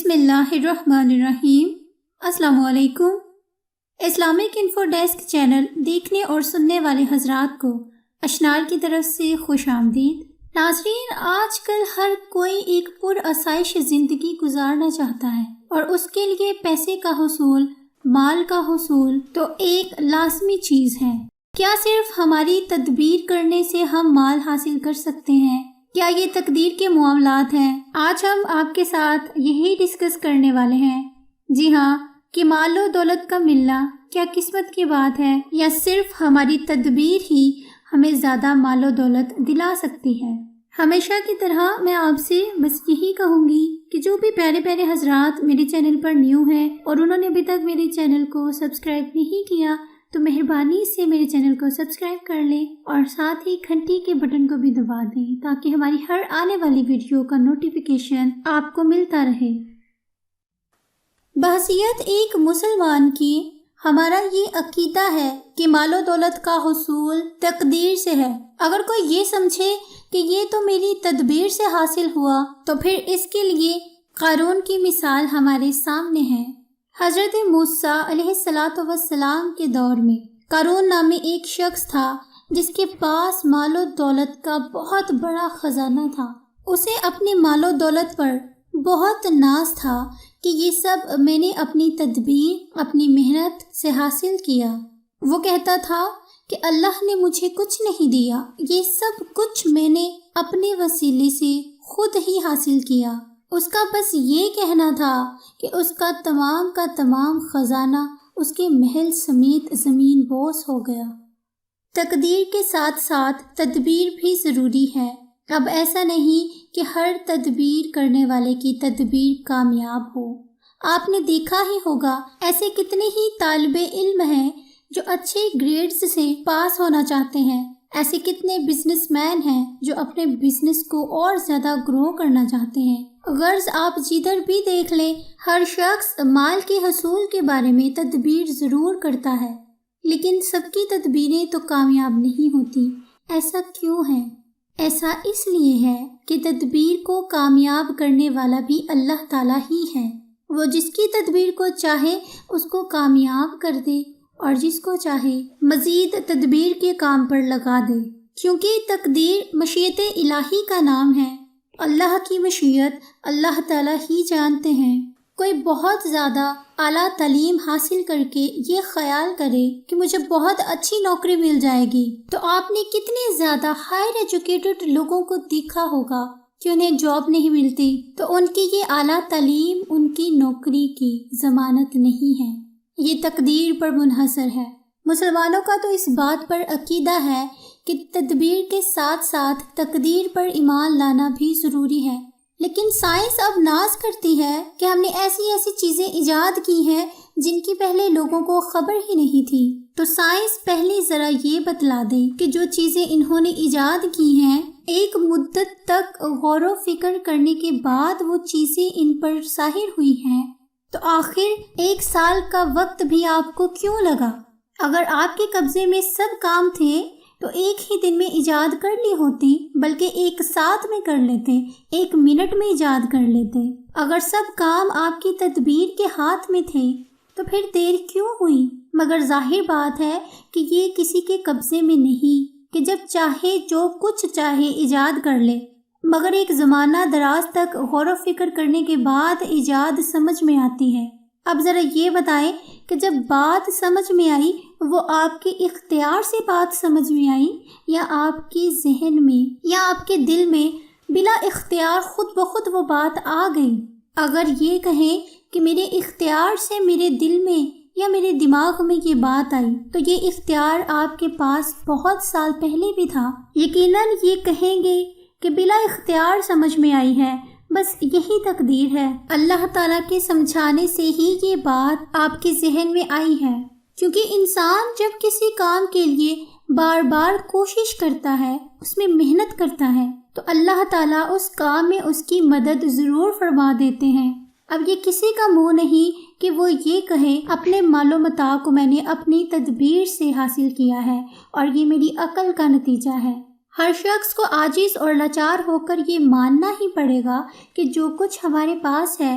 بسم اللہ الرحمن الرحیم۔ السلام علیکم۔ اسلامک انفو ڈیسک چینل دیکھنے اور سننے والے حضرات کو اشنار کی طرف سے خوش آمدید۔ ناظرین، آج کل ہر کوئی ایک پرآسائش زندگی گزارنا چاہتا ہے اور اس کے لیے پیسے کا حصول، مال کا حصول تو ایک لازمی چیز ہے۔ کیا صرف ہماری تدبیر کرنے سے ہم مال حاصل کر سکتے ہیں؟ کیا یہ تقدیر کے معاملات ہیں؟ آج ہم آپ کے ساتھ یہی ڈسکس کرنے والے ہیں۔ جی ہاں، کہ مال و دولت کا ملنا کیا قسمت کی بات ہے یا صرف ہماری تدبیر ہی ہمیں زیادہ مال و دولت دلا سکتی ہے؟ ہمیشہ کی طرح میں آپ سے بس یہی کہوں گی کہ جو بھی پیارے پیارے حضرات میرے چینل پر نیو ہیں اور انہوں نے ابھی تک میرے چینل کو سبسکرائب نہیں کیا تو مہربانی سے میرے چینل کو سبسکرائب کر لیں اور ساتھ ہی گھنٹی کے بٹن کو بھی دبا دیں تاکہ ہماری ہر آنے والی ویڈیو کا نوٹیفیکیشن آپ کو ملتا رہے۔ بحیثیت ایک مسلمان کی ہمارا یہ عقیدہ ہے کہ مال و دولت کا حصول تقدیر سے ہے۔ اگر کوئی یہ سمجھے کہ یہ تو میری تدبیر سے حاصل ہوا تو پھر اس کے لیے قارون کی مثال ہمارے سامنے ہے۔ حضرت موسیٰ علیہ السلام کے دور میں قارون نامی ایک شخص تھا جس کے پاس مال و دولت کا بہت بڑا خزانہ تھا۔ اسے اپنی مال و دولت پر بہت ناز تھا کہ یہ سب میں نے اپنی تدبیر، اپنی محنت سے حاصل کیا۔ وہ کہتا تھا کہ اللہ نے مجھے کچھ نہیں دیا، یہ سب کچھ میں نے اپنے وسیلے سے خود ہی حاصل کیا۔ اس کا بس یہ کہنا تھا کہ اس کا تمام کا تمام خزانہ اس کے محل سمیت زمین بوس ہو گیا۔ تقدیر کے ساتھ ساتھ تدبیر بھی ضروری ہے۔ اب ایسا نہیں کہ ہر تدبیر کرنے والے کی تدبیر کامیاب ہو۔ آپ نے دیکھا ہی ہوگا ایسے کتنے ہی طالب علم ہیں جو اچھے گریڈز سے پاس ہونا چاہتے ہیں، ایسے کتنے بزنس مین ہیں جو اپنے بزنس کو اور زیادہ گرو کرنا چاہتے ہیں۔ غرض آپ جدھر بھی دیکھ لیں، ہر شخص مال کے حصول کے بارے میں تدبیر ضرور کرتا ہے، لیکن سب کی تدبیریں تو کامیاب نہیں ہوتی۔ ایسا کیوں ہے؟ ایسا اس لیے ہے کہ تدبیر کو کامیاب کرنے والا بھی اللہ تعالیٰ ہی ہے۔ وہ جس کی تدبیر کو چاہے اس کو کامیاب کر دے اور جس کو چاہے مزید تدبیر کے کام پر لگا دے، کیونکہ تقدیر مشیت الہی کا نام ہے۔ اللہ کی مشیت اللہ تعالیٰ ہی جانتے ہیں۔ کوئی بہت زیادہ اعلیٰ تعلیم حاصل کر کے یہ خیال کرے کہ مجھے بہت اچھی نوکری مل جائے گی تو آپ نے کتنے زیادہ ہائر ایجوکیٹڈ لوگوں کو دیکھا ہوگا کہ انہیں جاب نہیں ملتی، تو ان کی یہ اعلیٰ تعلیم ان کی نوکری کی ضمانت نہیں ہے، یہ تقدیر پر منحصر ہے۔ مسلمانوں کا تو اس بات پر عقیدہ ہے کہ تدبیر کے ساتھ ساتھ تقدیر پر ایمان لانا بھی ضروری ہے، لیکن سائنس اب ناز کرتی ہے کہ ہم نے ایسی چیزیں ایجاد کی ہیں جن کی پہلے لوگوں کو خبر ہی نہیں تھی۔ تو سائنس پہلے ذرا یہ بتلا دے کہ جو چیزیں انہوں نے ایجاد کی ہیں، ایک مدت تک غور و فکر کرنے کے بعد وہ چیزیں ان پر ظاہر ہوئی ہیں، تو آخر 1 سال کا وقت بھی آپ کو کیوں لگا؟ اگر آپ کے قبضے میں سب کام تھے تو ایک ہی دن میں ایجاد کر لی ہوتی، بلکہ ایک ساتھ میں کر لیتے، 1 منٹ میں ایجاد کر لیتے۔ اگر سب کام آپ کی تدبیر کے ہاتھ میں تھے تو پھر دیر کیوں ہوئی؟ مگر ظاہر بات ہے کہ یہ کسی کے قبضے میں نہیں کہ جب چاہے جو کچھ چاہے ایجاد کر لے، مگر ایک زمانہ دراز تک غور و فکر کرنے کے بعد ایجاد سمجھ میں آتی ہے۔ اب ذرا یہ بتائیں کہ جب بات سمجھ میں آئی وہ آپ کے اختیار سے بات سمجھ میں آئی یا آپ کے ذہن میں یا آپ کے دل میں بلا اختیار خود بخود وہ بات آ گئی؟ اگر یہ کہیں کہ میرے اختیار سے میرے دل میں یا میرے دماغ میں یہ بات آئی تو یہ اختیار آپ کے پاس بہت سال پہلے بھی تھا۔ یقیناً یہ کہیں گے کہ بلا اختیار سمجھ میں آئی ہے، بس یہی تقدیر ہے، اللہ تعالیٰ کے سمجھانے سے ہی یہ بات آپ کے ذہن میں آئی ہے۔ کیونکہ انسان جب کسی کام کے لیے بار بار کوشش کرتا ہے، اس میں محنت کرتا ہے، تو اللہ تعالیٰ اس کام میں اس کی مدد ضرور فرما دیتے ہیں۔ اب یہ کسی کا منہ نہیں کہ وہ یہ کہے اپنے مال و متاع کو میں نے اپنی تدبیر سے حاصل کیا ہے اور یہ میری عقل کا نتیجہ ہے۔ ہر شخص کو عاجز اور لاچار ہو کر یہ ماننا ہی پڑے گا کہ جو کچھ ہمارے پاس ہے